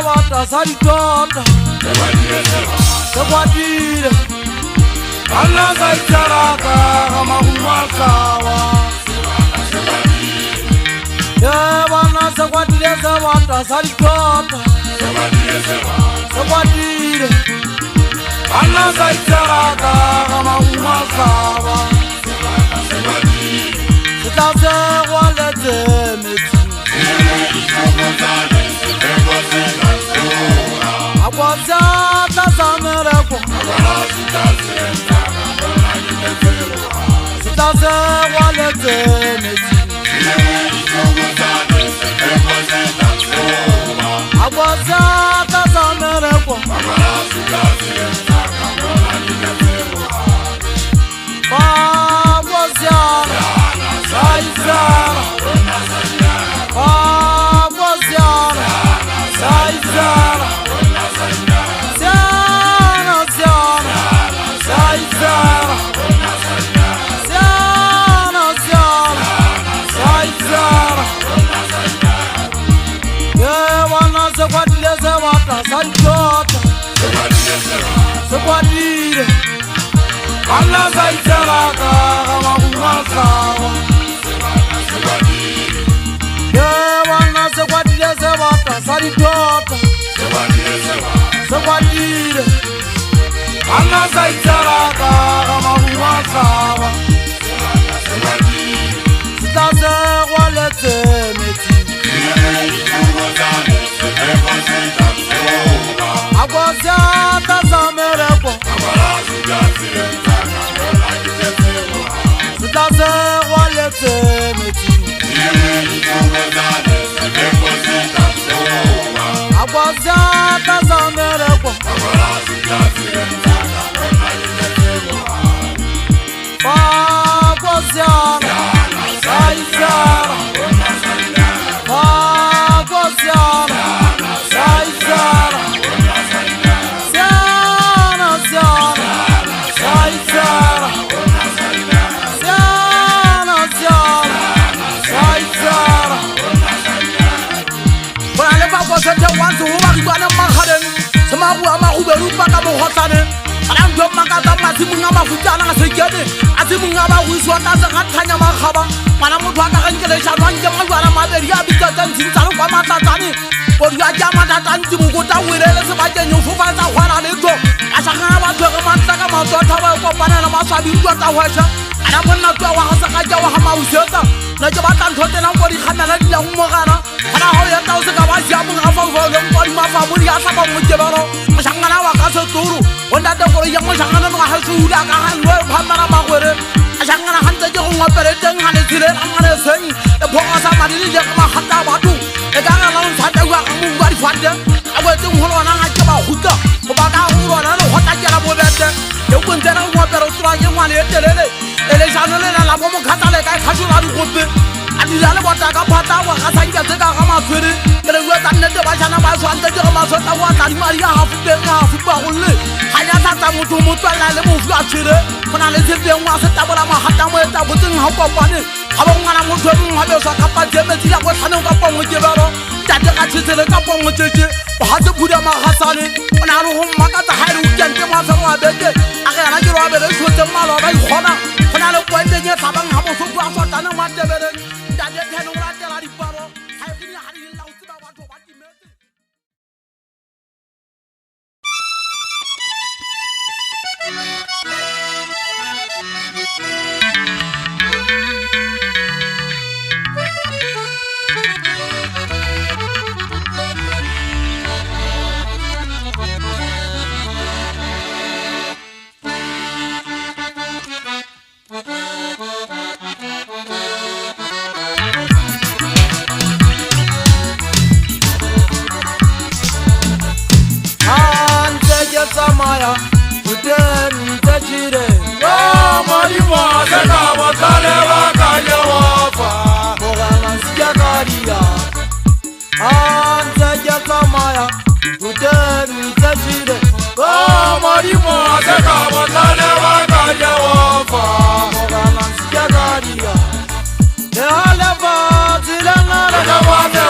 bata sa dikota se kwatile bana sa itaraka ga mahumasawa bana se kwatile se bata sa dikota se kwatile bana sa itaraka ga mahumasawa se tla waletse metsi Agwaza tazamereko Sitaze walete meti Agwaza tazamereko Bagwaziana Saizana Bagwaziana Saizana Siana, Siana, Saizana Siana, Siana, Saizana Yewana se kwatile se bata sa dikota Se kwatile Bana sa itaraka ga mahumasawa Yewana se kwatile se bata sa dikota Se kwatile Bana sa itaraka ga mahumasawa Sitaze waletse metsi Agwaza tazamereko Sitaze waletse metsi Agwaza tazamereko Bagwaziana Saizana Bagwaziana Saizana Siana, Siana, Saizana Siana, Siana, Saizana Bwana bagwaza te wanzu huba kibana makaren Sama buwa mahuberu baka mohotane Alamdo makata masimunga mafutana ngasegede Asimunga ba wiswa kaza katanya makhaba Mana muthu akankele shanwa njema jwana maberi ya bitata ntsalo kwa matatani Bodu ya jama tatanti mukuta wirele sebaje nyufufa za hwana leto Ashaka ba twa mantaka matota ba kopana na maswabi ntwa ta hwasha Ana monna twa wa hasaka ja wa hama useta Na je bata nthote na ngori khamela dia humogana Ana ho ya tau se ka ba sia munga fa volo ngori mafa muri ya saba mujebaro Mashangana wa ka se turu Onda de koro ya mashangana no ha suuda ka hanwe phamara magwere Ashangana hantse je ngwa pereteng hane tsile amane seng e phonga sa madini je ma khata batu e kana la ntsata wa mu ngwa di fande abetse ngolo na ha ke ba huta go ba ka ngolo na lo hota ke la bobete e go ntena ngwa pero tswa ke ngwane e telele ele jano le la mo khata le ka khashula di gope adi jale bota ka phata wa ka sanja tse ka ga mafere le ngwa ka nnete ba jana ba swante je ma swata wa ka di mari ya hafu be ya hafu ba go le hanya tata motho motho la le mo fu a tshire kona le tse ngwa se tabola ma hata mo eta botseng ha ko pane ga ba ngwana motho mo ha be so ka pa jemetse ya go tshane ka pa mo jebaro tate ka tshitsele ka pa mo tshetse ba ha tse buda ma hasane ona ro ho maka ta ha ru kente ma fa mo abete a ga na ke ro abele tshotse malo ba ikgona kona le kwente nye fa bang ha bo so bua so tana ma tebele tate theno ra tela di paro ha ke ni ha di la utsi ba batho ba timetse Maya, Uden, Tajire, Marimo, Sakawa, Kaleva, Kaleva, Moranas Yagaria, Anta Yakamaya, Uden, Tajire, Marimo, Sakawa, Kaleva, Kaleva, Moranas Yagaria, the Alava, Zilana, the Water,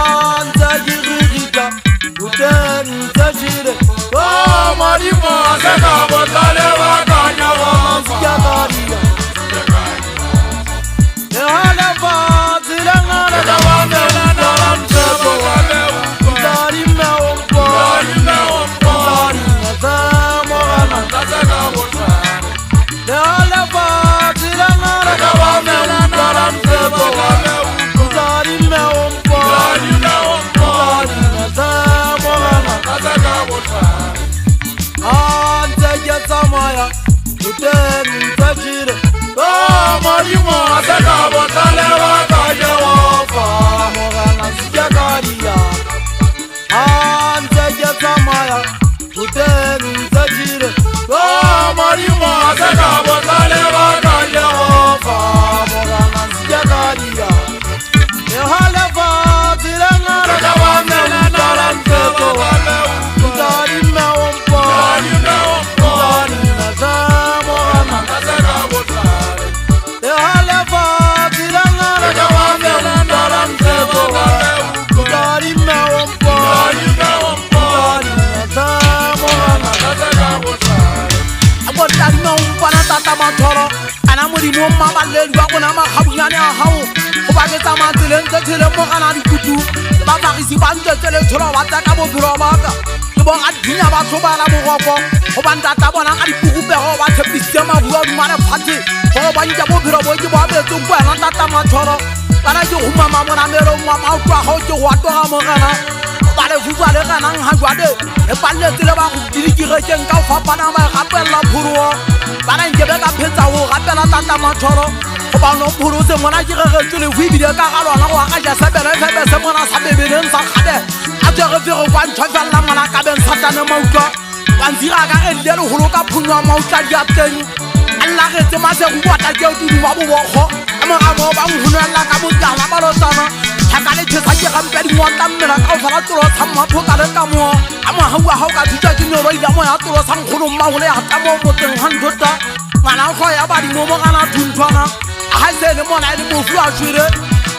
Anzagirita, Uten Zagire, Marimo seka botale wakanya wafa Yagaria, Yahalava, Zilangana, Kawamela na mtebo wale Dari Meompo, Dari Nazamorana, Seka botale Yahalava, Zilangana, Kawamela na mtebo wale Dari Meompo, Dari Nazamorana, Seka botale Anzagirita, Uten Zagire, Marimo seka botale wakanya wafa Morana, Yagaria, Anzagirita, Uten Zagire, Marimo seka botale wakanya wafa Morana, Yagaria, Yahalava, Zilangana, Kawamela na mtebo wale Dari Meompo, Dari Nazamorana, Seka botale Yahalava, Zilangana, Kawamela na mtebo wale Dari Meompo, Dari Nazamorana, Seka botale Abotari Meompo na tata matoro, anamuri mo mama lelu akona makhabunyane a hao, o ba ke tsamaya tseleng tse tshele mo kana dikutu, ba bagisi ba ntetsele tsholo ba tsaka bophelo ba ka. Ke bo a dinya batho ba la boroko, go ba ntata bona ka dipukupego ba tshepisitse maruo a dumane phathe, gore ba nke bophelo bo ke bo abetseng ko wena tata matoro. Kana ke humama monamelong wa maoto a gago ke go atoga mogena, ba le futswa le ganang ga jwale e paletse le ba go dilikirekeng ka go fapana ba e gapelela phuruo. Bana nkebe ka phetsa go gapela tata matoro, go ba nophoro se mona ke regetswe le go ebile ka ga lona go akaja sebele febe se mona sa bebeleng sa kgade a tswege fego kwa ntšhwafelela ngwana ka beng satane mautla bantsira ka ge le golo ka phunwa mautla di a teng a llagetse masego bota ke tudu wa bobokgo a mogamo ba nkgonelela ka botala ba lotsana thaka le tshesa ke gampe dingwanta mmela ka go fela tolo sa mmapho ka le ka moa a mogau a gao ka thutsa ke nyoro ile mo ya tolo sa nkgono mmagole ya ta mo moteng gantota ngwana go ya badimo mo gana thunthwana a ga se le mona e le mofu a tshwere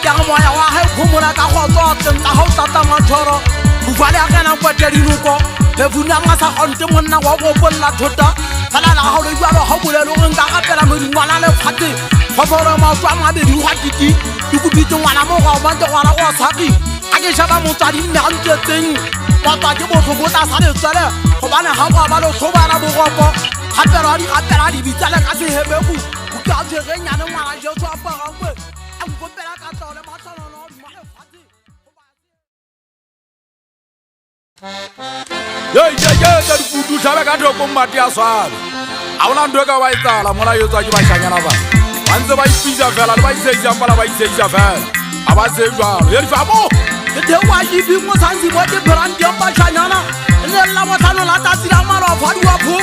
ke ga moya wa ge kgomola ka go tsoteng tsa ga o tata matshoro bufale a kena kwete dinoko lefunanga sa gonte monna wa go bolla thota fela la gago le jalo ga bolelo go nka gapela modingwana le kgate go fore maoto a mabedi go titi di kopitse ngwana mo go ba ke ngwana go saki a ke shaba motswadi mme a ntsetseng batwa ke botho bo tla sa letswele gobane ga go ba le tlhobana bogopo gapela di bitsale ka sehebeku o ka tshwerenyane ngwana jesu a pagangwe a nkopela ka taole matlholono di male fate ka dikutu tšhabe ka thokong mati a swabe a bona ntho e ka ba e tsala mola yo tswa ke bašanyana ba ba ntse ba ipisa fela le ba iseisang pala ba iseisa fela a ba se jalo ye difamo ke thewa dibi mo santsi mo ke brandeng bašanyana e ne lla botlhano la tatsi la malofo a diwapho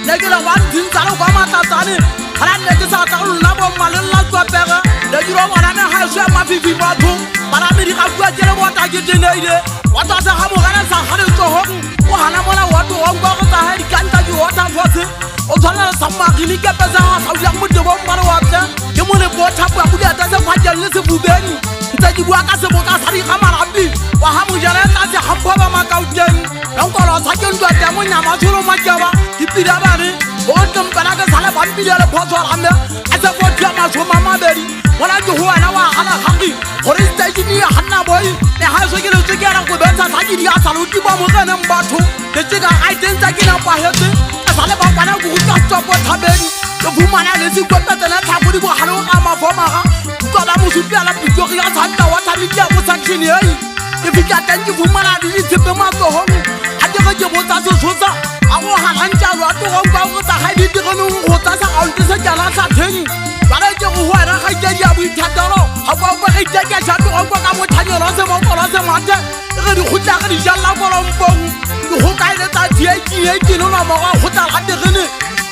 ne ke le wa ntshintsa le kwa matlatsane gala nne ke sa tla go lona bomma le lla tswapega le diro ngwanane ga eso ya mafifi batho banamedi ga bua ke le bota ke teneile wa tswa se ga mogane sa ga letsogong o gana mola wa togong kwa go tsaga dikanta ke wota fotse o tshwanela sa magili ke pesa ga saulang motebong mane wa tle ke mo le bothapo ya budiata se phakeng le sefubeng ntse ke bua ka seboka sa diga marapi wa ga mojana tsa se gampho ba makauteng lenkolo sa ke ntwa te mo nyama tsholo makeba ke pida bane o ntempela ke sale ba mpile le photso rame a se fotia masoma mabedi wala ke ho wena wa hala khaki gore stage ni hanna boy le ha so ke le tsekela go betsa sa ke di a tsalo di ba mo gane mbatho ke tseka ga itentsa ke na pa hetse a sale ba bana go ka tswa po thabeng le fumana le se kopetela thabo di bo halo ga mafoma ga go ba mo supela pitso ya tsanta wa tla mikia mo section ei ke fika teng ke fumana di tshepe matsohong ha ke go ke botsa se tsotsa a go halantsa lwa to go ba go tsa ga di direno go tsa sa ga ntse se jana sa theng bana ke go wena ga ke ya boithatelo ga ba ba ke ke ja to go ka mo thanyelo se mo kola se mate re di khutla ga di jalla bolompong ke go ka ile tsa die ke no mo ga khutla ga direne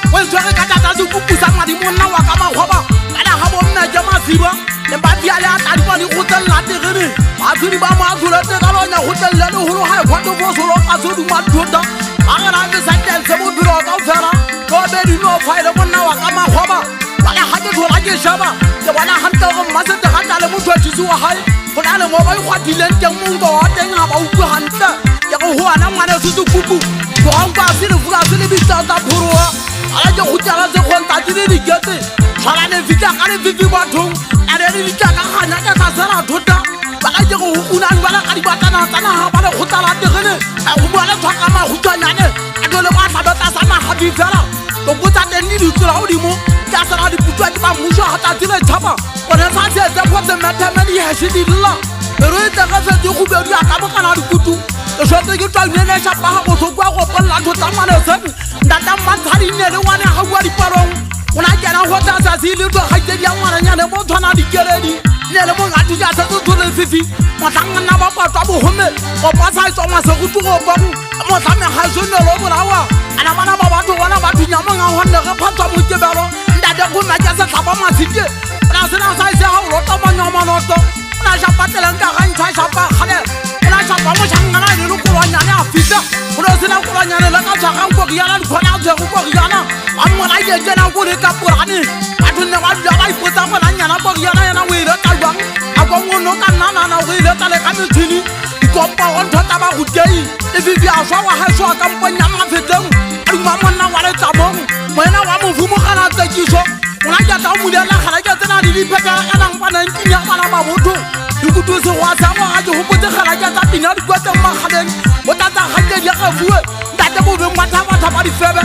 we tswere ka tata se kupusa madi monna wa ka maghoba kana ga bo nna ke masiba le ba dia ya ta di ba di khutla direne ba tsudi ba ma tsula te ka lonya khutla le holo ha khoto bo solo ka tsudi ma thuta a ga ra ke sa tse mo biro ka fela go be di no file monna wa ka maghoba bana ha ke thola ke shaba ke bona hanta go mmasete ga tla le motho a tshitsi wa hae go ngwana le mo ba ikgwathileng teng monko wa teng ga ba utlwe gantle ke go goana ngwane setukuku goganka se le fuka se le bitsa tsa phoroa ala ke gotala se kgontate le dikete tshwarane fitla ka lefifi bathong a le le bitla ka ganya ka sa sela thota ba ka ke go unang ba la ka dibatana tsa naga ba le gotala tegene a go bua le tshwaka magutanyane a dole ba tlhabeta sa naga di fela go botsa teng le ditsela godimo ka sala diputwa ke ba mmuso ga tsatsi le thapa bona sa se tse photse mathemedi ya se di lla re tla ga se go bedu ya ka bokana dikutu le shotse ke tla nne sha pa go tsokwa go polla thota mane sen ndata mantshadi ne le wane ga bua dipalong ona kena go tsa sa se le go ga ke ya ngwana nyane mo thana dikeledi ne le mo ngati ja se go le fifi matlanga na ba patwa bo home go pasa e tsoma se go tugo ba mo tlame ga se ne lo bolawa ana bana ba batho bona batho nyamo nga ho nne re phatsa mo kebelo ndate go ma ke se tlhapa mathike na se na sa se ha lo ta manyama noto na ja patela nka ga ntshwa sha pa khale na sha pa mo changana le lo ko nyane a fita go se na ko nyane le ka tshwa ga go riana le khona tse go ko riana a mo na ke tsena go le ka porane a tshone ba ja ba ipotsa go na nyana go riana yana o ile ka jwang a go mo no ka nana go ile ta le ka methini ikopa go thota ba go tei e vivi a swa wa ha swa ka mponya ma feteng a di mama na wa le tsabong moena wa mo vumo kana tsekiso ona ke ta mo le la khala ke tsena di pheka kana mpana ntinya bana ba botho dikutu se wa sa mo a ke hopotse khala ke ta pina di kwata ma khaleng o tata khate di ga fuwe ntate bo be matha batha ba di febe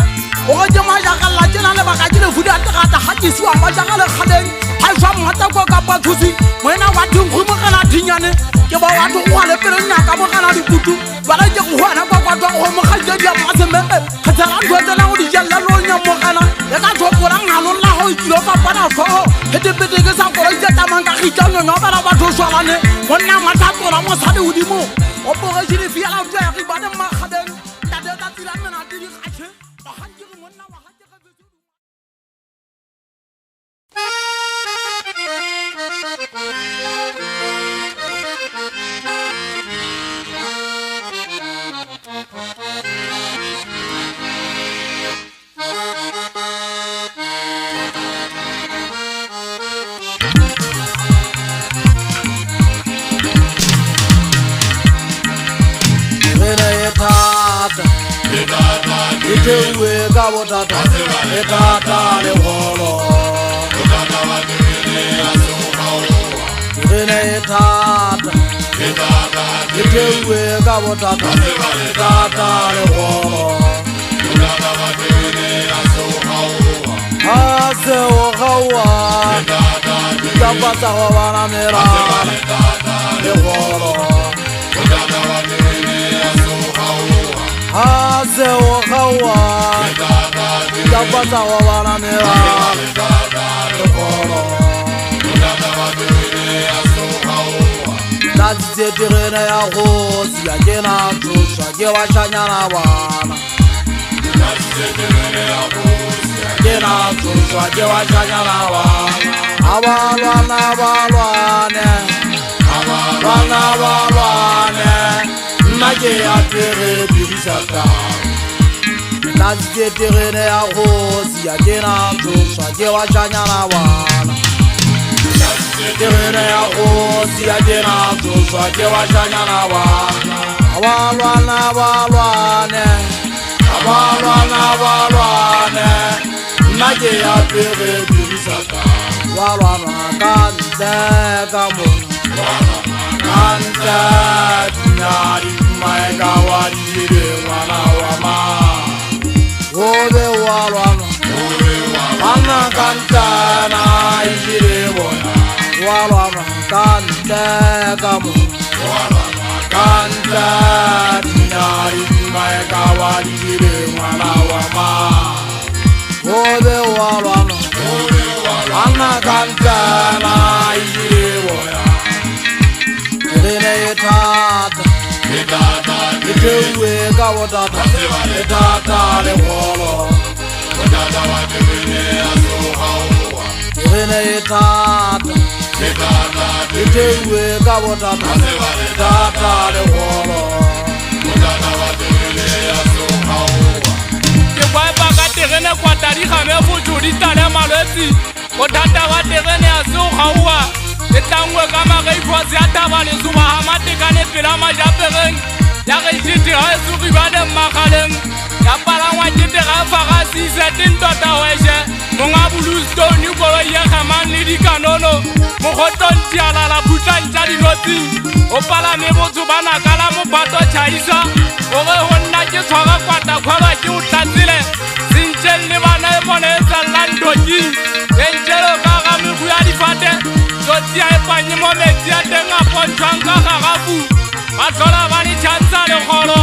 o go jema ja ka la tsena le ba ka dile fuda ta ga ta ha ke swa ma ja ka le khaleng ha swa mata ko ka pa thusi moena wa thung go mo kana thinyane ke ba wa go le pele nya ka mo kana dikutu ba la ke go hwana kwa kwa go mo ga je di ma se mpe khatala ndo tsena go di jalla lo nya mo kana ya ka thopora ngalo la ho ikilo ka pana so hete pete ke sa go ita ta manga khitano no ba la ba tho swalane monna matha tsona mo sa de udimo o pore jile fi ala twa ri ba de ma khaden ta de ta tsila mena ti di khache ba hanji monna wa haje ka betu Itewe ka botata etata le holo etata wa tene asoka ene etata itewe ka botata etata le holo etata wa tene asoka ase o gawa etata ya pasa wa bana mera le holo etata wa tene asoka ase o gawa ya pasa wa bana mera le holo la tsetirene ya go sia ke na tsosa ke wa chanyana bana la tsetirene ya go sia ke na tsosa ke wa chanyana bana abalwana nna ke ya tere birisaka la tsetirene ya go sia ke na tsosa ke wa chanyana bana Tirene ya osi ya jena tsosa ke wa shanyana wana abalwane nake ya pere birisaka walwana kante kamo kante nyari maega wajire wana wama obe walwana ana kante na ijire wana walwana kante kamo kante nyari maega wajire wana wama obe walwana ana kante na ijire wana Tirene etata itewe ka botata etata le holo etata wa tirene asoha tirene etata itewe ka botata etata le holo etata wa tirene asoha ke kwa ba ka tirene kwa tadi ga me fotho di tale malwetsi botata wa tirene asoha wa tangwe ka magai fosi a tabale suba ha matekane pela majapereng ya ge tite ha sugi ba de magaleng ya palangwa tite ga faga sisetin tota weshe monga Bluestone ko ya khaman le dikanono mo goton tiala la butantsa dinotsi o pala me botso bana kala mo bato chaisa o ge honna ke tshwara kwata khwaba ke o tlatsile sintse le bana e bone sa landoki enjelo ka ga me buya difate sotsi a epanye mo metsi a teng a pontshwang ka gagafu ba tlhola ba di tshantsa le golo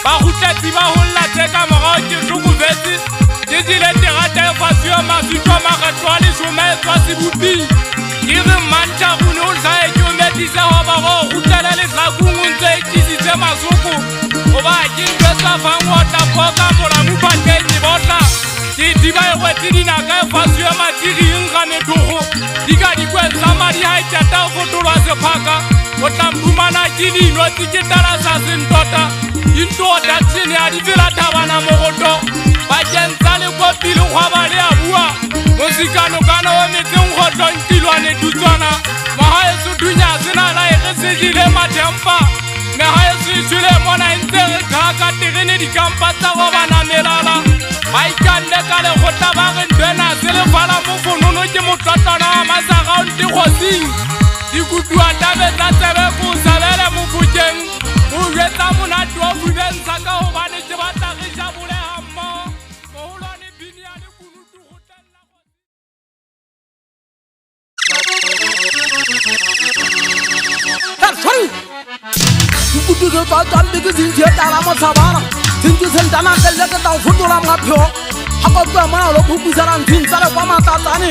ba gutletsi ba holla tse ka morao ke tlhokofetse ke dile terata e fasio mafitwa magatwa le some tswa sebupi ke re mantša gone o tlhae ke o metise go ba go gutlela letlakong o ntse e kisitse masoko goba ke ntho e sa fang go tapoka molamu panteng botla ke diba e gwetse dinaka e fasio matiging ga methogo di ka dikwetsa madi ga e tata go fotolwa sephaka o tlampumana ke dinotsi ke tala sa sentota intota tshene ya ditsela thabana mogoto ba kentsa le kopile kgwaba le a bua mosikano-kano o metseng gotlong tilwane tutswana magaeso dunya sena la e re segile mathempa megaeso e tshwele mona e ntse re tlhaka terene dikampa tsa go banamelala ba ikanne ka legotla ba re ntwena se lefala mo fonono ke motlotlana wa masagaonte kgosing dikutua tabe tsa tsebe ko sabele mofokeng o jetsa monate wa bubentsha ka gobane ke batla re jabolega mmogo mogolwane bini ya le kunutu go tella sorry dikutu tse tsa tsambe ke sentse tala mo tshabana sentse sentana kelle ke tao fotola mgapheo ga ka tswa mona lo phupusana nthing tsa le kwa matatsane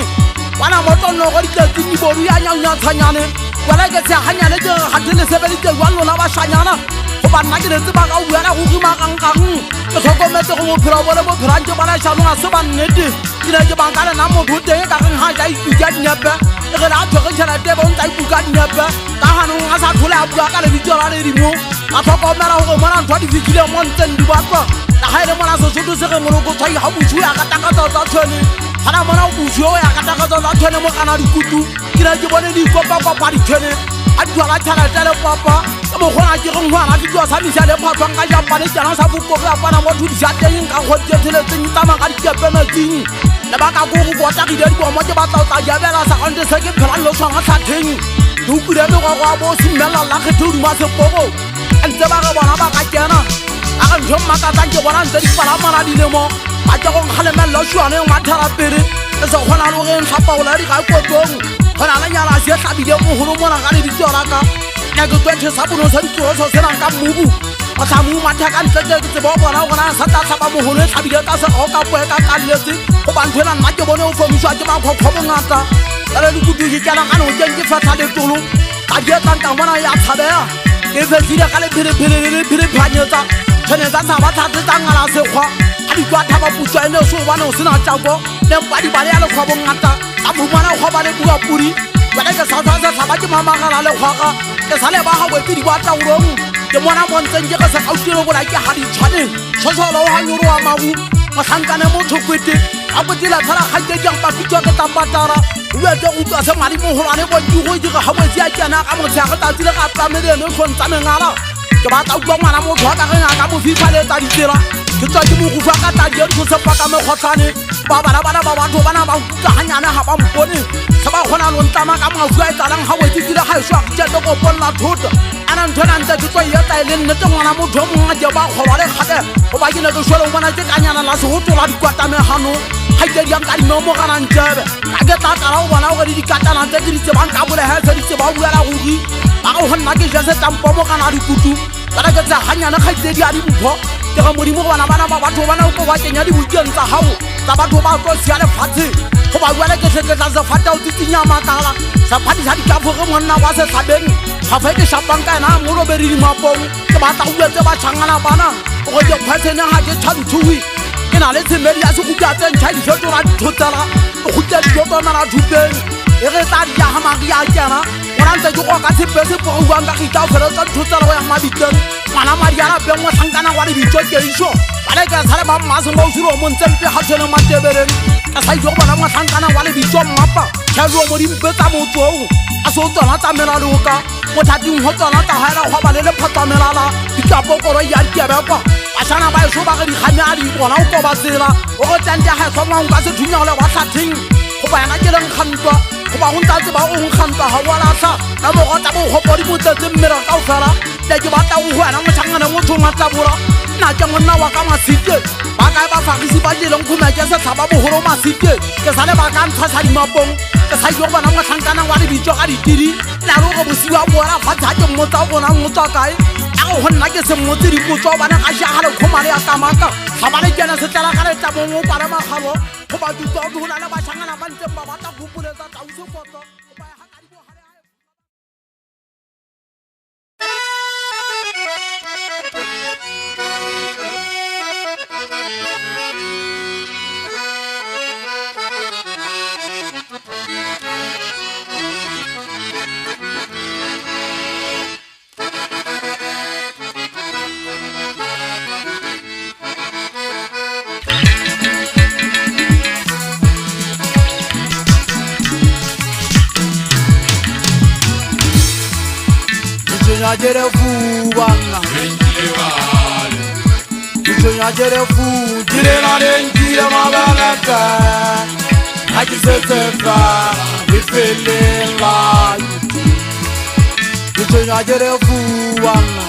bana motlonno go ditletsinyi boru ya nyaunyathanyane wala ke tse hanyane ke gatele sebeditse jwang lona ba shanyana go ba nna ke letse ba ka buela go gimakangkang ke tlhokometse go bophelo bone bophirang ke bana shanong a se ba nnete ke ne ke banka lena motho teng ka reng ga ja ikuka dinyepe e ge le a tshwege tšhelete bo ntsa ikuka dinyepe ka ganong a sa tlhole a bua ka lebitso la ledimo a tlhokomela gore mona ntho a di fitlhile mo ntseng di batswa ka ga e le mona sesotho se ge moloko tshwai ga botsu ya ka takatsa tsa tshwane gana mona botsu o ya ka takatsa tsa tshwane mo kana dikutu ke ne ke bone di kopa ditshwane a duala tšhelete le papa ke mokgona ke reng ngwana ke tua sa misa le phatlwang ka japane jana sa bokoko ya pana mo thudisa teng ka kgotse theletseng tsamang ka dikepe metsing lebaka ko go kotagile dikomo ke batlaotla jabela sa konte se ke phela le tshwana tlhatheng ke ukile megogo a bo simmelela la kgetho duma sepoko ntse ba re bona ba ka kena a ga ntho mmakatsang ke bona ntse dipalamana dilemo ba ke gong kgalemelelo suane ngwa therapere e se kgona le gore ntlhapaola di ga kotong gona le nyala se tlhabile mogolo mona ga lebitso laka ya ke twethe sa bono sa ditoro so senang ka mmubu o tla mo matha ka ntle ke tsebo bona gona sa ta tlhaba mogolo e tlhabile ka se go ka poe ka kaletse go ba nthwela nna ke bone o fomiswa ke ba khokho bongata le dikutu ke kana kana o keng ke fatha le tolo ka di etlang bona ya tshabea ke fetsile ka le phire phanyetsa tshwanetsa sa ba thatetsa ngala sekgwa a di kwa thaba putswa ene so bana o sena tjabo le mpadi bale ya le khwa bongata a bumana go ba le bua puri ba ke sa tlhaba ke mamagala le khwaga ke sale ba ga botse di batla urong ke mona montseng ke se gautile go la ke ha di tshwane tshosolo wa nyoro wa mabu motlhankane motho kwete a botila thara ga ke jang papitwa ke tampatara o etse go tswa se mali mo holane bo di go dira ga botse ya kena ka motho ya go tatsile ga plamele ne go ntsa mengala ke batla utlwa ngwana motho wa ka ge ngaka mo fifa le tsa ditsela ke tswa ke mo go fa ka tadi go se paka me khotlane ba bana ba batho bana ba utlwa hanyane ha ba mpone se ba gona lo ntama ka mo a tsalang ga botse dile ga iswa ke tse go bona thota ana ntona ntse ke tswa ya tsa le nne ngwana motho mo nga ba go le gate go ba ke ne ke sholo bona ke kanyana la se go tlola dikwata me hano ga ke di ka di mo kana ntebe ka ke tla tla go bona go di katana tse ke di tsebang ka bole ha tse di tseba o buela go ri ba go nna ke jase tampo mo kana dikutu ba ke tsa hanyana ga tse di a di mpho ke ga modimo bana ba batho bana go ba kenya di bukeng tsa hao tsa batho ba go sia le phatse go ba buela ke tleke tsa fata o tsinya matala sa phadi sa di ka go monna wa se tlhabeng ga fa ke shapang ka na mo roberi di mapong ke batla go etse ba tshangana bana go ke phasene ha ke tshanthui ke na le tsemedi ya se go tsa ntšha di fetola di thotsela go tla di tlo na la thupeng e re tla di ya ha magi ya kena gona ntse ke go ka sepese po go bang ka kita fela tsa thutsa go ya mabiteng ngwana mariana be mo tsankana wa le bitso ke isho bale ka sale ba mma se mo suro mo ntsempe ga tsena matebeleng ka sa go bona mo tsankana wa le bitso mmapa tshalo mo di mpetsa mo tsong a so tsona tsa mela loka mo thating ho tsona tsa haela go ba le phatsamelala dikapo koro ya dikebekwa ashana ba so ba ga di khanya di bona o ba tsela o go tsante ha tsoma o ka se thunya le wa thating go ba yana ke leng khantwa go ba go ntse ba go khantwa ha wala sa ka mo go tsa go go di botsetse mmera ka o fela le ke batla o hwana mo tshangana mo thoma tsa bora na ke monna wa ka masite ba ka ba fagisi ba dileng khuma ke se thaba bo horo masite ke sale ba ka ntsha sa di mapong ke sa yo bana mo tsankana wa di bitso ga di tiri la ro go bosiwa bora fa tsa ke mo tsa bona mo tsa kae a go nna ke se mo tiri go tswa bana ga sha ga le khoma le ya kamaka ga ba le kena se tla ga le tsa mo para magalo go ba di tswa go na le ba tshangana ba ntse ba batla go puletsa tsa uso foto go ba ha ka di bo hare Jere fubana Isonya jere fu jire na denjire mabalaka Hakisetefa bifelela Isonya jere fubana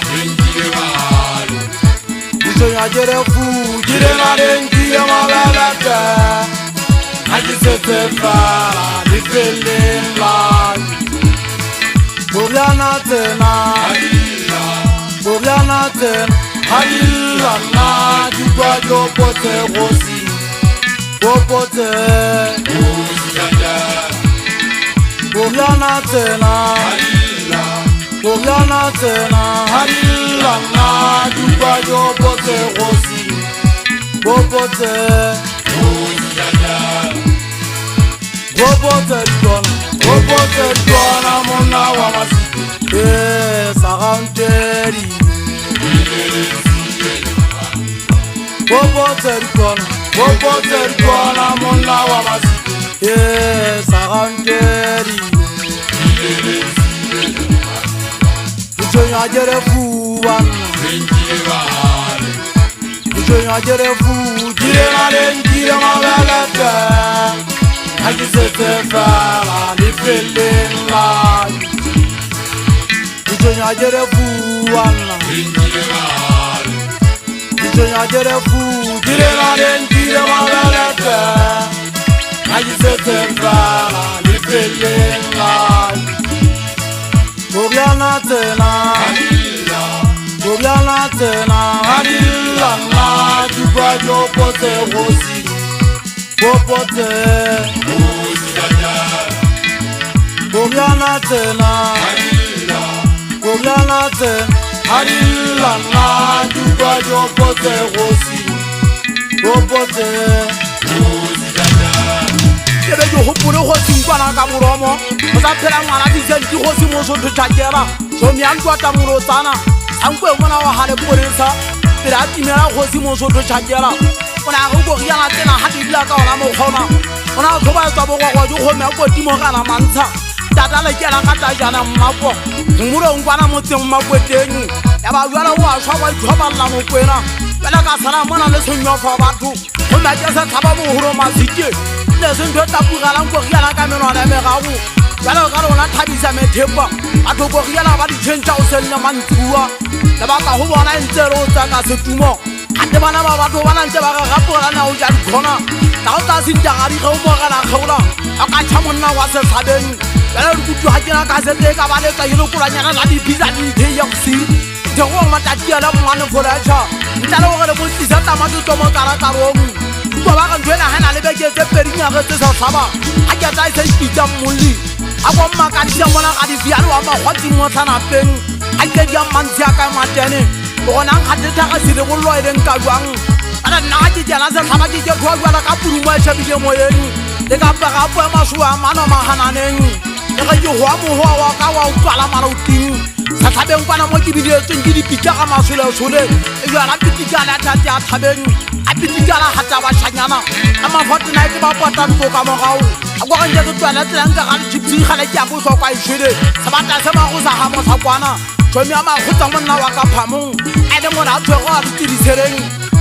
Isonya jere fu jire na denjire mabalaka Hakisetefa bifelela Boriana tena Boriana tena Halila na Jukwa jopote rosi Jopote Boriana tena Boriana tena Halila na Jukwa jopote rosi Jopote Jopote Jopote dona mona wa masi saranteri Jopote dona mona wa masi saranteri Isonya jere fubana Isonya jere fu jire na denjire mabalaka Hakisetefa bifelela Isonya jere fubana Isonya jere fu jire na denjire mabalaka Hakisetefa bifelela Boriana tena Boriana tena Halila na Jukwa jopote rosi Jopote Boriana tena Boriana tena Halila na Jukwa jopote rosi Jopote Kebe jo hopole go tsingwana ka boromo o sa phela ngwana di senti go se mo so thakela so mi antwa ta mulo tsana ankwe mona wa hale poresa pela timela go se mo so thakela ona go go riana tsena ha di dila ka ona mo khona ona go ba tsa bo go go me go timo kana mantsha tata le kena ka ta jana mmapo mmulo ngwana mo tseng mmakweteng ya ba jwana wa shwa ba thoba la mo kwena pela ka sala mona le sonyo fa batho go ma ke sa thaba bo horo mazike le se ndo tapugala go riana ka menwana me gago jalo ka rona thabisa methepa batho go riana ba di tshentsa o sella mantsuwa le ba ka go bona ntse ro tsa ka setumo ate bana ba batho bana ntse ba ga gapola na o ja di khona ta o ta sinta ga di go mo ga na khola a ka tsha monna wa se sabeng jalo re kutu ha kena ka se te ka ba le tsa hilo kulanyana la di pizza di the yoksi de go mata tiela mwana fola cha ntalo go re mo tsisa tamato to mo kara karong ba ga ndwena hana le beke tse perinya ga tse sa saba a ke tsa se itsa mulli a bo mma ka tsia mona ga di fialo wa magwatsi mo tsana peng a ke dia mantsia ka matene bona ga tse tsa ga se le go loeleng ka jwang ana nna ga ke jana se saba ke go jwala ka puruma e tshebile moyeng le ka pa ga po ma shwa mano mahananeng ga ke hoa mohoa wa ka wa o tswala marauting sa thabeng kwana mo ke biletseng ke dipitsa ga masolesole e jala pitikala thate a thabeng a pitikala hatsa bashanyana a ma-Fortnite ba potanto ka mogao a kwa ga nke ke tswala tselang ka ga gypsy gale ke ya go tlhokwa e shwele sebata se mago sa ga motsa kwana tšhomi a magotsa monna wa ka phamong a le mona a tshwego a ditedisereng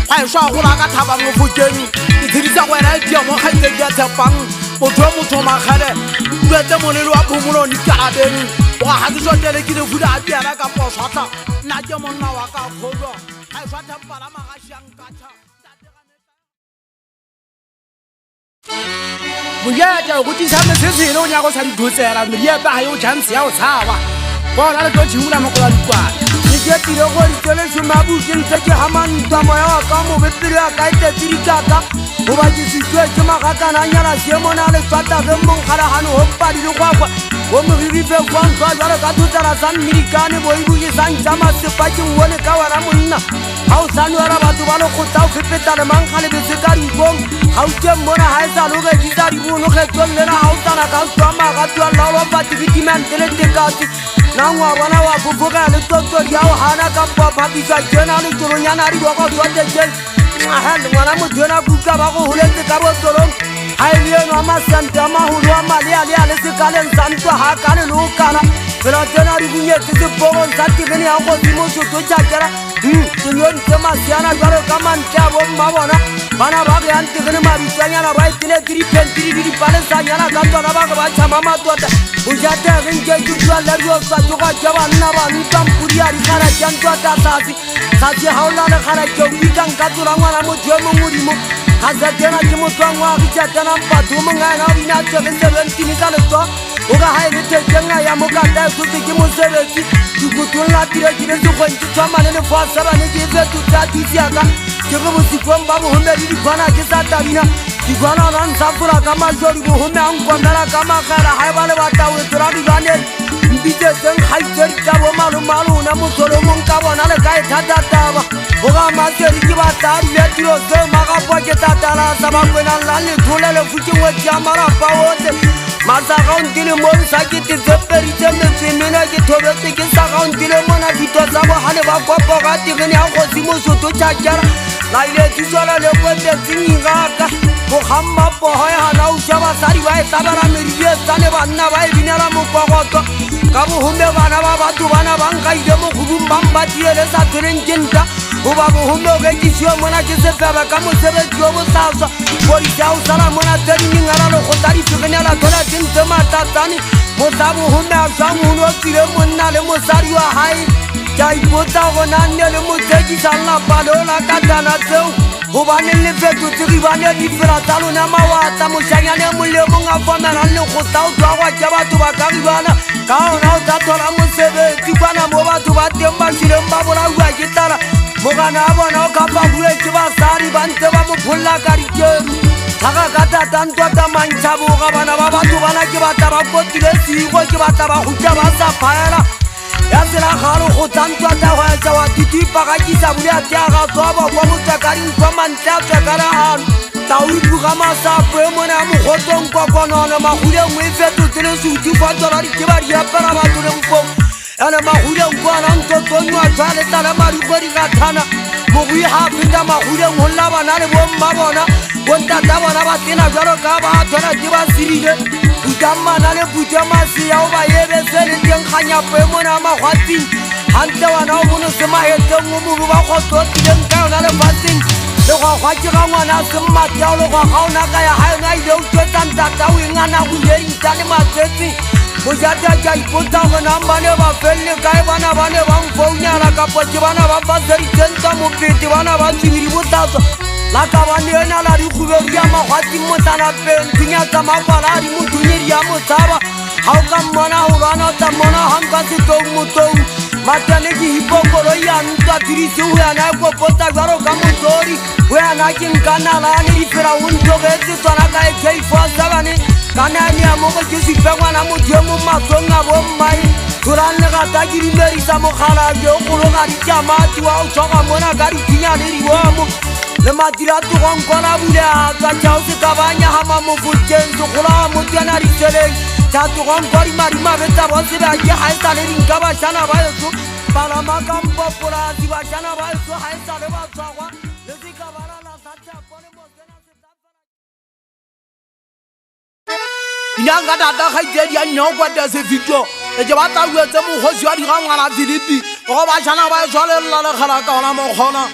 ga e swa gola ka thabang mofokeng ke tshedisa go ena e tia mo kgaitse ke a tshepang motho yo motho magele uletse molelo wa phomolo dikalabeng o ga ke sotele ke lefuda a piana ka poswatla nna ke monna wa ka kgolo ga e swa thempala magašiankatšha mojeta go tisane se sele o nyako sa dithotsela mediepa ga yo chance ya go tshaba bona le tlo tšhimola mokola dikwana ke ketile go ditselešomabuke ntse ke gamantwa moya wa ka mobepelo ya ka etetsidikaka goba ke setswe ke magakana a nyala seemona le tswatafe monkgalagane gopadi le gwakwa go mogirife kwantshwa jalo ka thotsela sa mmedikane boibuke santša masepa ke ngwone ka wena monna ga o sanwela batho ba le kgotsa o fepeta le mankgalebese ka dinkong ga o teng mona ga e sa loketisa dibonogetsong lena ga o tsana ka tswa magatuallalopatikitimante le tekati nangwa bona wa bubukela le totori ya o gana ka papapisa kena le tsoronyana di doko tsotekeng ahele ngwana motho yona kuka ba go goletse ka botolong ga e leeno a masante a magolo a malealea le sekaleng sa ntwa ga kane le o kana fela tsena di bunyetse sepogong sa tirene ya godimo soto tšakela senyontse masiana jalo ka mantle a bomma bona bana ba beyang tirene mabitsanyana ba eteletse dipentiri di dipalesanyana ka tsona ba ge ba tšhama matota bojategenke ke tualedio sa tsoga ke banna ba ntwampudi ya dikgara tša ntwata sase sase ga o la legara ke o ikang ka tsola ngwana motho yo mongwedimo ga setena ke motswangwa gitšatena mpatho mongaena o bina tsebe 17 ka letso o ka ga e le tekenga ya mokata e sotse ke mosebetsi dikotolola tire ke le sekgontse tshwamane le foa sebane ke fetotsa tusiaka ke ge bosikong ba bohomedi dikgwana ke sa tabina dikgwana ba ntsafola ka majori bohome a nkomela ka magela ga e ba le bataoetsora dibaneng mpitsetseng gaitsedi tsa bomalomalona mosolomong ka bona le ka e thatataba go ga masedi ke batadile tiro seo magapo ke tatala sa bakwenang la lethole lefukengwetsi ya marapa otlhe masagaontile mo bisakete tseperitse metsemena ke thobetse ke sagaontile mona dito tsa bogale ba kopo ga tirene ya kgotsi mosoto tšakela laile tisola le kwetetsengigaka bogammapogo e gana o sha basadi ba e tlabela medibetsa le banna ba e binela mokogoto ka bohome bana ba batho bana ba nkaile mogobung bang ba tiele sa tshwereng ke nta goba bohome o bekisiwe mona ke sefebe ka mosebetsi o bosaswa polisa o sala mona tsediningela le go tsa difegenela thola ke ntse matatsane motsa bohome a swa moholo o tsile monna le mosadi wa gae ka ipotsa gona nne le motsekisang lapaleola ka tana tseo gobaneng lefetotse re bane difela tsa lona mawatla mošanyane molemong a fomelang le go tsa o tswagwa ke batho ba ka ribana ka ona o tsa thola mosebetsi kwana mo batho ba teng ba šileng ba bolaua ke tala mogana a bona o kgapagule ke basadi ba ntse ba mo pholola ka dikeru tlhaga ka tatantwata mantšhaboga bana ba batho bana ke batla ba kotile sego ke batla ba gutla ba sa phaela ya selagalo go tantwata go etsa wa titipa ga kisa boleateaga tsoba kwa motsakaringkwa mantle a tswakalagano tauripuga masapo e mone a mogotong kwa konono maguleng e fetotse le suti fa tsona dikeba di apela batho le bofong ane maguleng kwana ntotsonywa tshwa letala mariko di gathana mogoi ga feta maguleng go lla bana le bomma bona bontata bona ba tsena jalo ka ba thona ke ba sirile butamana le bute masea o ba ebese le teng ganyapo e mona a magwatsing gante wana o bone semagetseng o mobo ba kgotsotileng ka yona lefatsheng le gwagwa ke ga ngwana a semmateo le gwagwa o naka ya ga yona ile o twetsantata o engana go iledintsa le matsetsi bojata ka ipotsa gonang bane ba felele kae bana bane ba mfounyana kapo ke bana ba faseditseng tsa mopete bana ba tsibidi botatswa la ka bane ena la dikgubedi ya magwatsing motsanapeng thunya tsa mapala a dimothunyedi ya motshaba ga o ka mmona go bana o tla mmona ganka setong motou matane ke hipokoloi ya ntwa thirisi o yana e kopotsa jalo ka motsori o yana ke nkanalane difela o ntlogetse tswana ka ek47 kanane ya mogo ke sepengwana motho e mo matsong a bommae tholang legata ke dimerisa mogala ke o kgologadi tšamati wa o tshwaga mona ka dithinya le dibomo le matila togong kona bula ka chao se kabanya hama mo futjen so khola mo tiana ri sele cha togong kori mari ma beta bo se ba ye hai ta le rin ka ba shana ba yo para ma kam bo pura si ba shana ba yo hai ta le ba sa wa le si ka ba la sa cha pone mo tiana se ta Inanga data ga itsedi ya nyo kwa da se video e je ba ta uetse mo go jwa di ga ngwana Philipi go ba shana ba swale la le khala ka ona mo khona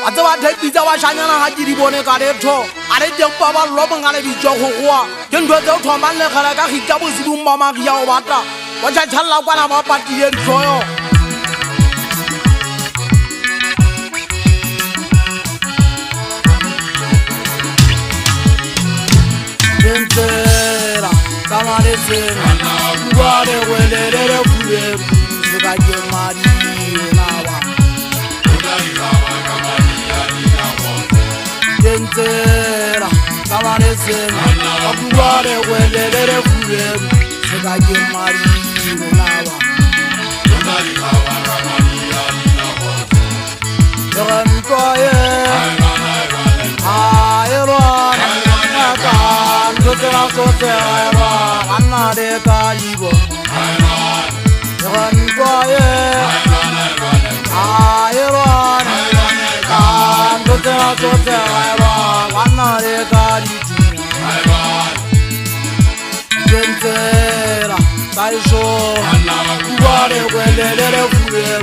a tsa ba thepi tsa ba shanyana ga di bone ka letho a re teng ba ba lo bangale di jo go goa ke ntwe tse o thoma le khala ka ga bo se bum mama ya o bata wa cha challa kwa na ba patile di tsoyo Entera Kamare sena Guare welere fule Suga je mari nawa Entera Kamare sena Guare welere fule Suga je mari nawa Rantoye Ayron Sotera sotera Anna de Kalibo Ran Goye Ayron Sotera sotera Anna de Kalibo Gentera Taisho Guare Welere Fure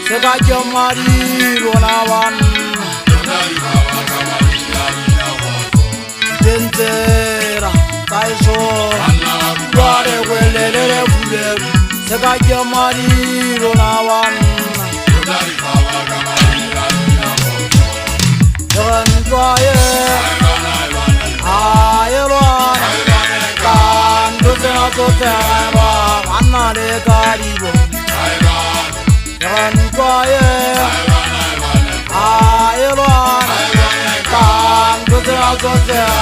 Sega Jamari Ronawan Gentera Taisho Guare Welere Fure Sega Jamari Ronawan Rantoye Ayron Sotera sotera Anna de Kalibo Rantoye Ayron Sotera sotera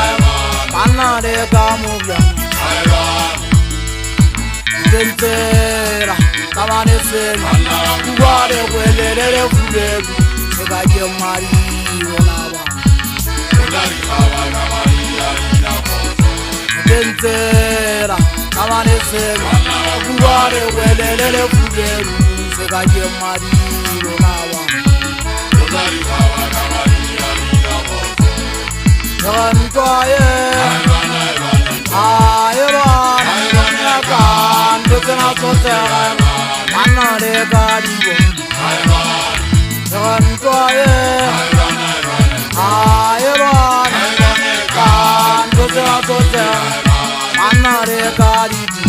Anna de Kamubya Gentera Kamane sena Guare welere fule Sega Jamari Ronawa Gentera Kamane sena Guare welere fule Sega Jamari Ronawa Rantoye Ayron Sotera sotera Anna de Kalibo Rantoye Ayron Sotera sotera Anna de Kalibo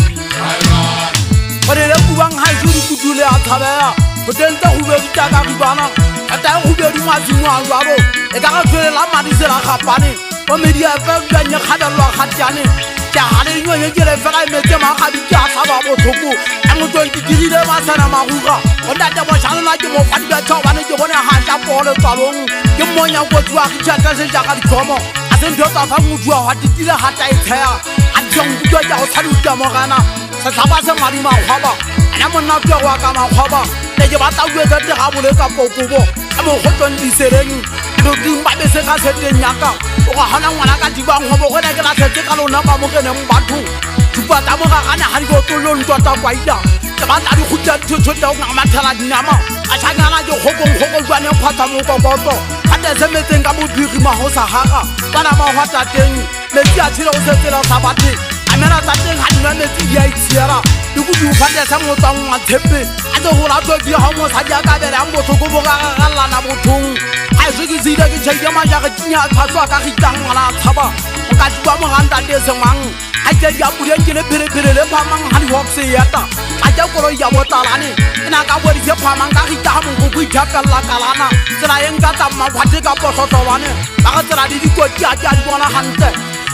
Ore le kubang hai juri kudule athabea potenta hube bitaka kubana ata hube di mazimu angwabo e ka ga tswele la madi se la khapane o media fa ganya khada lo khatjane ja hale nyo ye jele fa ga metse ma ga di ja sa ba bo thoko a mo tlo dirile ma sana ma ruga o ntate bo shana na ke mo fa di ba tsa bana ke bona ha ja pole tsalong ke monya go tswa ke tsa se ja ga di thomo a se ntho tsa fa mo tswa ha di tile ha ta ithea a jong di ja go tsalu ka mo gana sa tsaba se mari ma khaba ana monna twa wa ka ma khaba le ke ba ta uwe tsa te ga bole ka pokobo a mo gotlong di sereng do di ba be se ka se te nyaka o ga hana ngwana ka di bang go bo gona ke la tsetse ka lona ba mo kene mo batho tupa ta mo ga kana ha di go tolong tota kwa ida ke ba ta di khutsa thotho ta go mathela dinama a tshangana ke gogong jwane phata mo kokoto a te se metseng ka bodiri ma ho sa haga kana ma ho ta teng le tsia tshilo se tsela sa batho a mera ta teng ha di nwa metsi ya itsira di go di phata sa mo tsang wa tshepe a te go la tso di ha mo sa ja ka bele a mo thoko bo ga lana bothong a se ke zida ke tshega ma ja ke nya phatswa ka gitang ngala tshaba ka twa mo ganta te se mang a ke ya pure ke le pere le phamang ha di hokse yata a ja kolo ya botalane ina ka bodi se phamang ka gita mo go go jakalla kalana tsela eng ka ta ma phate ka posoto wane ba ga tsela di dikoti a ja di bona hante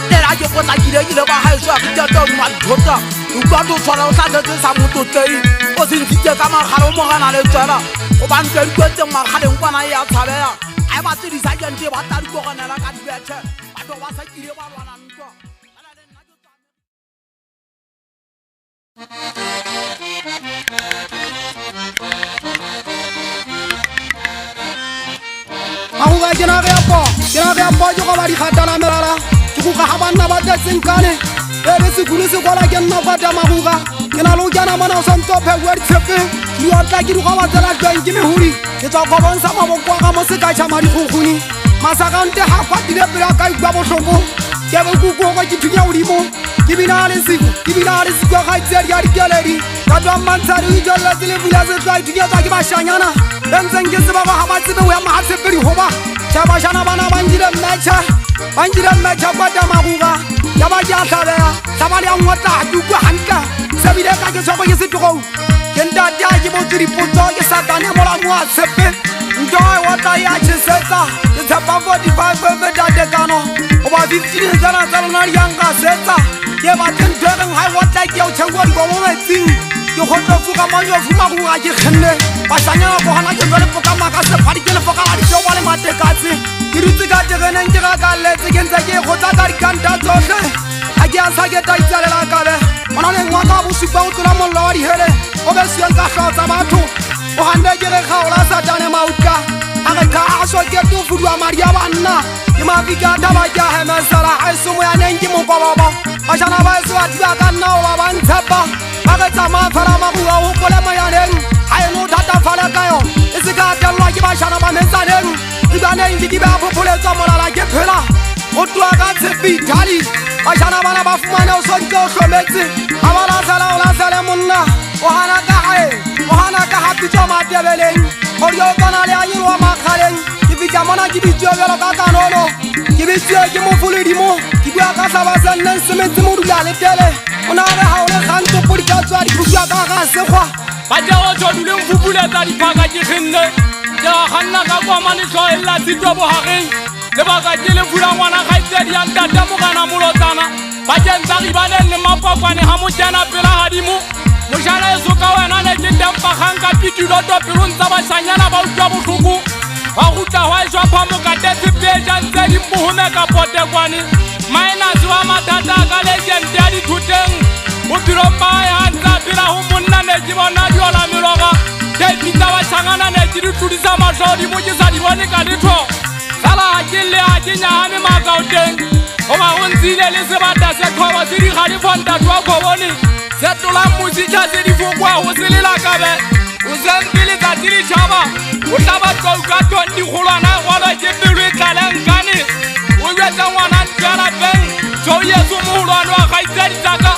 tela ke potla ile ba ha so a ke ta ma dhota u ka to tshwara o tla tse sa mo totlei o se ntike ka magalo mo gana le tsela o ba ntse kwetse magaleng kwana ya tshabela ai ba tse di sa jante ba ta di go gana la ka di bethe ba do ba sa kile ba lwana ntwa Mahuga ke na ge po jo ba di khatana merala ke go ga bana ba tseng kane be se gulu se gola ke nna ba ta mabuga ke na lo jana mana so nto phe wer tshepe di wa tla ke di go ba tsela jwang ke me huri ke tsa go bonsa maboko ga mo se ka cha mari khuguni masakante ha kwatile pela ka igwa bohloko ke be ku go ke thunya udimo ke bina le siku ga tseri ya dikeledi ka twa mantsari jo la tsile bula se twa thunya tsa ke ba shanyana benzeng ke se ba ha ba tsebe ya ma tse pedi hoba cha ba shana bana banjile mmecha kwa ta mabuga ya ba ja tlabea tlaba le ngwata du kwa hanka se bile ka ke tshoko ke se tlogo ke nda ja ke bo tsiri potso ke satane mola mo a tsepe Enjoy what I actually said. It's a 45 over that they can. About 15 younger sets. Yeah, but then turning high what like your channel go on thing. You hold the Fukaman of Fumaku, I just hende. Pasanya for Hana, Fukamaka, the particular Fokali, so while I'm at the Katsi. You do the Gajan and Jaka, let's against the game, what I can't touch. I guess I get tight. When I want to super to Ramon Lord here, Obesion Kasha Samato. Ohanda jere khawla satane mautka aga aso ke tu fudwa maria banna ima fika tabaja he masala asumu ya nengi mo baba ashana ba so atya kanna wa banthapa aga tsama fara mabuwa ho kole mayaneng ai no data fala kayo isika dalwa ke ba shana ba mensaneng ibane ngidi ba phopole tsamala la ke phela o twa ka tsepi thali ashana bana ba fumana o sonke o hlometse abala sala munna ohana ka happy to ma debeleng orio kana le anyi wa makhaleng kibija mona kibijwe lo ka kanono kibijwe ke mo fulidimo kibya ka sa ba sannan sementi mo dula le tele ona re ha ole khanto podi ka tswa di kibya ka sekgwa ba jago joduleng fupule tsa di phaka ke khinne ja khanna ka kwa mane tlo ella titwa bo hageng le ba ka ke le fula ngwana ga itsedi ya ntata mo kana molotana ba jentsa ribane le mapapane ha mo jana pela hadimo Mojana esoka wena ne ke tempa khanka pitulo to pirun tsa bashanyana ba utlwa bohloko ba gutla wa jwa phamo ka tete peja ntse di mbuhune ka potekwane minus wa matata ka legend ya di thuteng bopiro ba ya ntsa pila ho monna ne ke bona diola meloga ke pitsa bashangana ne ke di tudisa majodi mo ke sa di bone ka letho sala ke le a ke nyame makauteng o ba o ntsile le sebata se khoba se di gadi fonta twa khobone Setula musika se di fokwa ho se le la kabe o sentile tsa tili chaba o taba ka ka tondi khulwana gola ke pelo e tlalang kane o yetsa ngwana tsala beng jo yesu mohulwana wa ga itsedi tsaka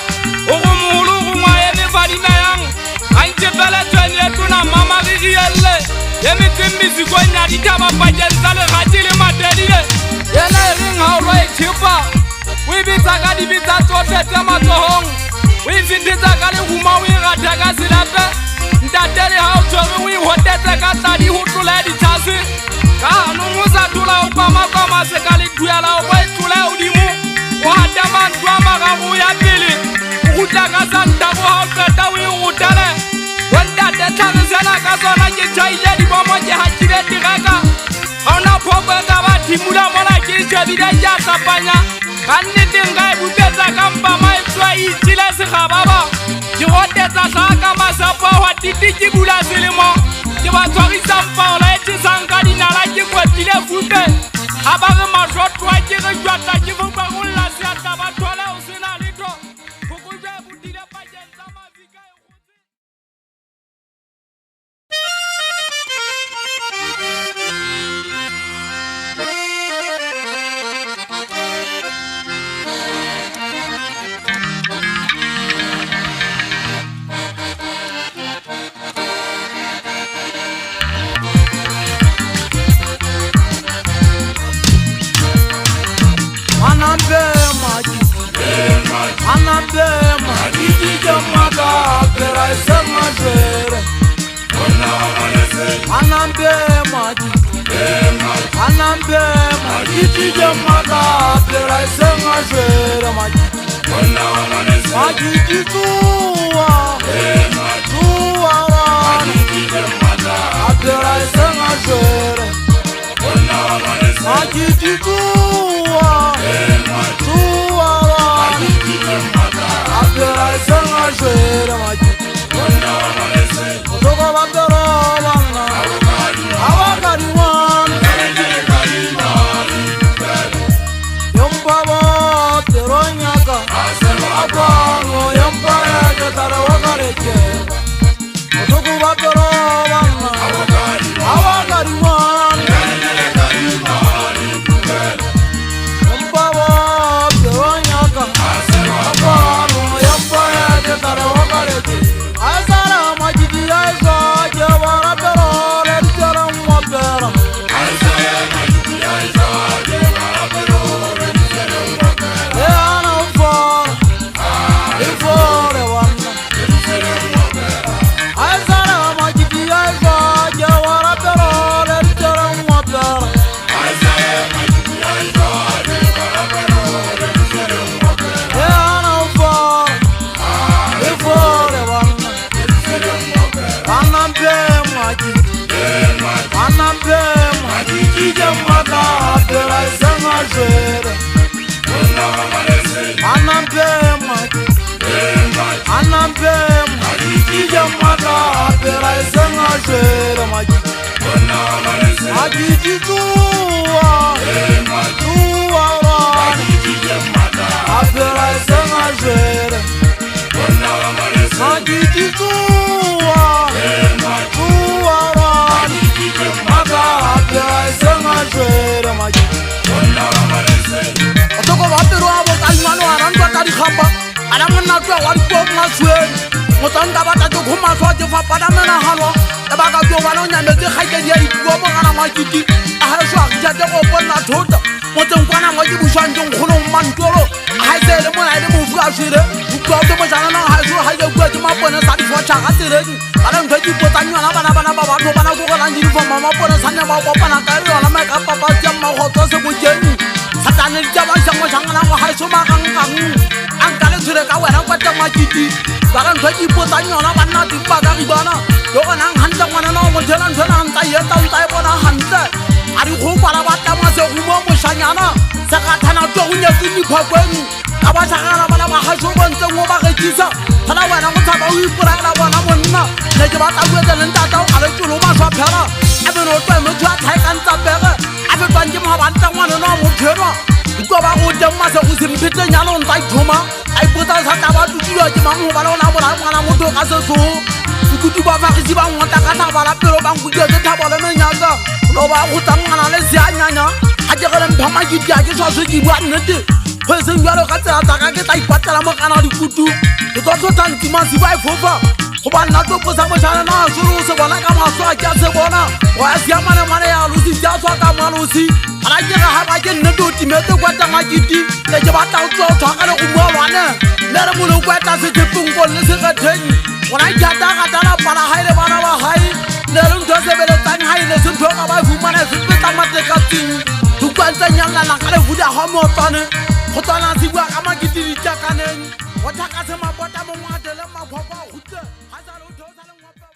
o go mohulu go ngwae le vadina yang a ntse pele tsene tuna mama re rielle ye metsemisi go nya di taba pa tsa le gati le matedile yena ring ha o re chipa o bitsa ka di bitsa tsohle tsa matsohong we fititsa ka le huma we rata ka selape ntatele ha o tsore we hotetse ka tadi ho tlola di tshase ka no mo sa tlola o kwa se ka le duela o e tlola o dimo o hata mantwa maga go ya pele o gutla ka santa go ha o qeta we o tale wanda te tlhare sela ka sona ke tsaile di bomo ke ha tile tiraka ha ona phopo ka ba thimula mona ke tshebile ja sapanya kanne dinga e butsetsa ka mpa mai tswa itile se gababa ke gotetsa tlhaka masapa wa titi ke bula selemo ke ba tshwarisa mpa o la etsang ka dinala ke kwetile fute a ba re majotwa ke re jwatla ke fokwa go lla se tla ba thola o sena letho fokojwa e butile pakeng tsa mafika e gotse Magidi tua Tua Apela senga jere Magidi tua Tua Maga apela senga jere Magidi Otoko wapero abo kalimano arandwa kari khamba Alamana twa wariko maswe Motanga bata to khoma twa je fa pada mena halwa Tabaka twa wano nyamete khaite dia ikuwa mo kana Magidi aha shwa jate go bona thota Motong kwana mo dibushanjong kholo mantolo haise le mona ile mo fuka shire ukwa to mo jana na haiso haide kwa ke mapona sa di focha ga tereng bana ntse potanyana bana ba batho bana go gona di fo mama pona sanya ba kopana ka re ona make papa tsa ma go tso se go jeni satane di ba shangwa shangana go haiso ma gang ankale tsire ka wena kwa tsa Magidi bana ntse potanyana bana di ba ga ribana yo gona hantla ngwana no mo thela ntla ntsa ye ta bona hantla ari go kwala ba tla ma se go mo shanyana se ga thana to go nya tsini phakweni ka ba tshagana bana ba haiso bo ntse ngo ba rekisa thana wena go thaba o ipora bona monna ne ke ba ta go tsa ntata a le tlo ba swa phela a be no twa mo twa thai ka ntsa pega a be twa ke mo ba ntla ngwana no mo phelo go ba go teng ma se go se mpete nyalo ntsa ithoma a ipotsa sa ta ba tutuwa ke mang go ba lona mo ngwana mo to ka se so kutu ba fa ke ba ngota ka ta ba la pelo ba go ke ta ba le menyaka no ba go tangana le sianyanya a ke gele mpha Magidi a ke swa se ke bua nnete go se ngalo ka tsela tsa ka ke ta ipatela mo kana dikutu ke tlo tla ntimasi ba ifofa go ba nna to posa mo tshana na suru se bona ka maso a ke se bona go a sia mane ya lusi ja tswa ka malusi ala ke ga ha ba ke nne do timete kwa tsa Magidi le ke ba ta tso tswa ka le go mo wana le re mo lo kwa ta se tepungko le se ga thenyi ona ke ta ga ta la para haile bana ba hai le re ntse se bele tang haile se thoka ba fumana se peta mate ka ting tu kwa tsa nyalla la ka le vuda ha mo tane go tsana se bua ka Magidi di tsakaneng o thaka se mabota mo ngwadele maphapa o hutse ha sa lo thosa le ngwapa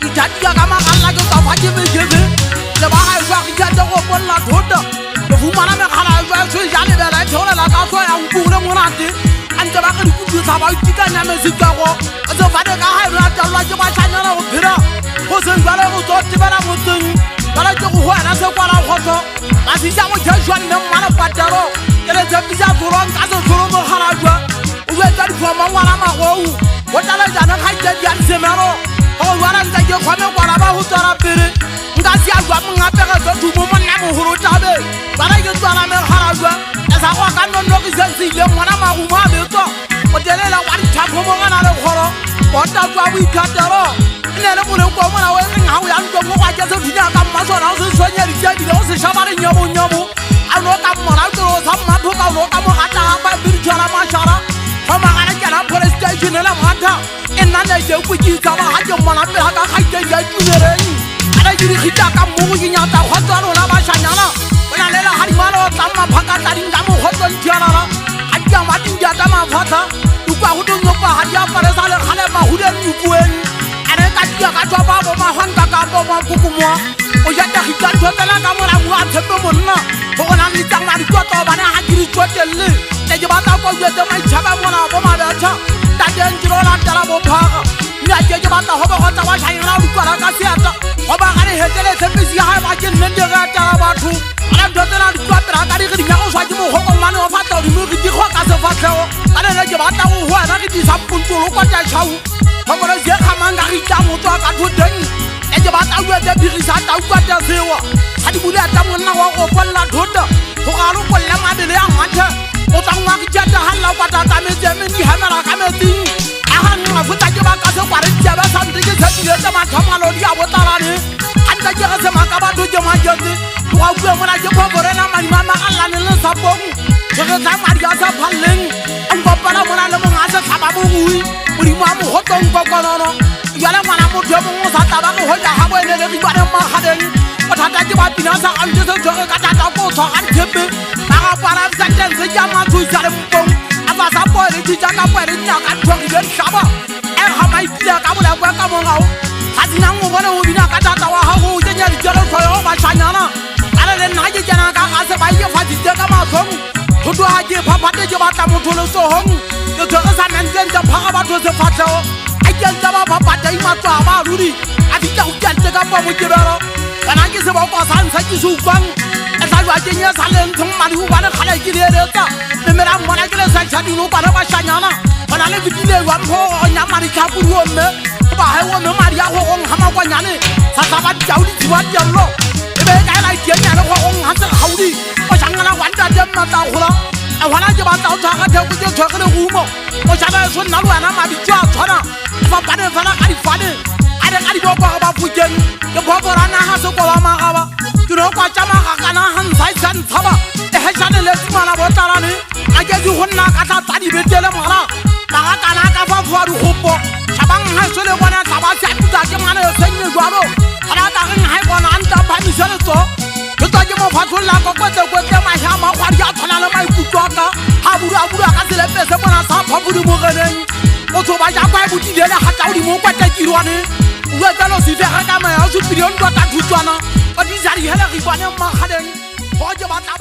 Italia kama kala ke ka faje me jebe le ba ha jwa ke ja go bona thota le fumana me khala jwa se jale be la thola la ka so ya ngule monate ante ba ka dikutu tsa ba itikanya me se ka go so ba de ka ha ra ta lwa ke ba tshanyana go phira go se ngale go tso tibela motseng bala ke go hwana se kwa la khotso ba se ja mo jwa le mmala pataro ke le tse ja tsoron ka se tsoro mo khala jwa o be tsa di foma ngwana mago o tala jana ga ke di semero o wala ntse ke khone kwala ba ho tsara pele nka se a jwa mongape ga tso tumo monna mo horo tabe bala ke tswana me khala jwa sa go ka no no ke se ile ngwana magumo a betso o telela wa di thapho mo ngana le khoro o ta tswa bo ikatero ne le mo le ko mo na we nga o ya ntlo mo kwa ke se dunya ka mmasona o se sonya di tse di o se shabare nyobo a no ka mo na tlo sa ma tho ka no ka mo gata ba di tshwara mashara go magana ke la police station la mata nna ne ke go ke tsa ba ha ke mo na pe ha ka ga ke ya tumereng ala di khita ka mo go nya ta go tswa lona ba shanyana bona lela ha di malo tsa ma phaka ta dinga mo go tswa ntjana a ke ma di ja ta ma phata u kwa go tlo pa ha ya pare sa le khale ba hu de ni bueng ana ka tia ka tswa ba bo ma hanta ka bo ma kukumwa o ya ta khita tsotela ka mo la mo a tshepe monna go gona ni tsa ma di kwa to bana ha di tsotelle ne ke ba ta kwa yo te mai tshaba bona bo ma ba tsa ta ke ntiro la tala bo phaka nya ke ba ta ho ba go tsa wa shayina di kwa la ka seata go ba ga le hetele tshepisi ha ba ke nne de ga tala batho ala ndotela di kwa tra ka di ga di nya go swa ke mo go mane o fata di mo ke di go ka se fatleo ala ne ke ba ta go hwa na ke di sa puntolo kwa tsa tshau go go se khamanga ga ita mo tswa ka thoteng e ke ba ta go te dirisa ta kwa tsa sewa ha di bula ta monna wa go folla thota go ga lo kolla mabele ya mathe o tsa ngwa ke tsa halla kwa ta ta me tse me di hamela ka me ting a ga nna futa ke ba ka se kwa re tsa ba sa ntse ke tshile tsa mathamalo di a botalane anta ke ga se maka ba do ke ma jetse wa bua mona ke phoborena madi mama alla ne le sapong ke ga tsa madi a sa phalleng an ba para mona le mo nga se tlhaba bo bui uri mo mo hotong ko konono yala mwana mo tlo mo sa taba go hoja ha bo ene le di bana ma gadeng o thata ke ba pina sa ante se tsoge ka tata ko tswa ga tshepe ba ga para sentence ke ma thuisa le mpong a ba sa bo le di jaka bo le nya ka thong le shaba e ha mai pila ka bola kwa ka mo ngao ha dina ngo bona o bina ka tata wa ha go ke nya di jalo tlo ba shanyana ala le nna ke se ba ye fatitse ka matlhong thoto ga ke phapate ke batla motho le sohong ke tshwere sa nentse phaga batho sefatlhego a kentse ba phapate imatlo a ba ruri a fitlha go kentse ka pa mokebelo kana ke seboko sa ntsha ke se utlwang e tla jwa kenye sa lentsheng madi o bane kgale ke leeletsa memela mmona ke le sentšhadino bane bašanyana gona le fetile wa mphogo nya madi tlhapuruo mme ba he wo mme madi a gogong ga makwanyane sa sa ba ditšao dithiba diallo e be ka ela itianyane gogong ga se gaudi o šangana gwantate mmatla gola e gona ke batla o tshwaga theko ke tshwegele gumo o šabe so nna le wena mabitso a tshwana e fapane fela ka difane a re ka dibokoga ba fokeng ke phopora naga sekoba magaba ke no kwa tša magakana ga ntshaisa ntshaba e hešane le tsimana botlalane a ke di go nna ka tla tsa dibetele mola magakana ka fa foa digopo šhabang ga se le bona tla ba se apita ke ngwane yo senye jwalo gona tageng ga e bona a nta phamise letso ke tswa ke mo fatlholla kokwetekwete mašha a magwadi a tshwana le maikutlo aka ga burabura ka selepese bona sa phapodi mogeneng o tshoba jakwa e botilele ga tla godimo kwatekirwane uetselo sefege ka mea o sepilion tota thutswana o disadigelegibane mmagadeng go ke batla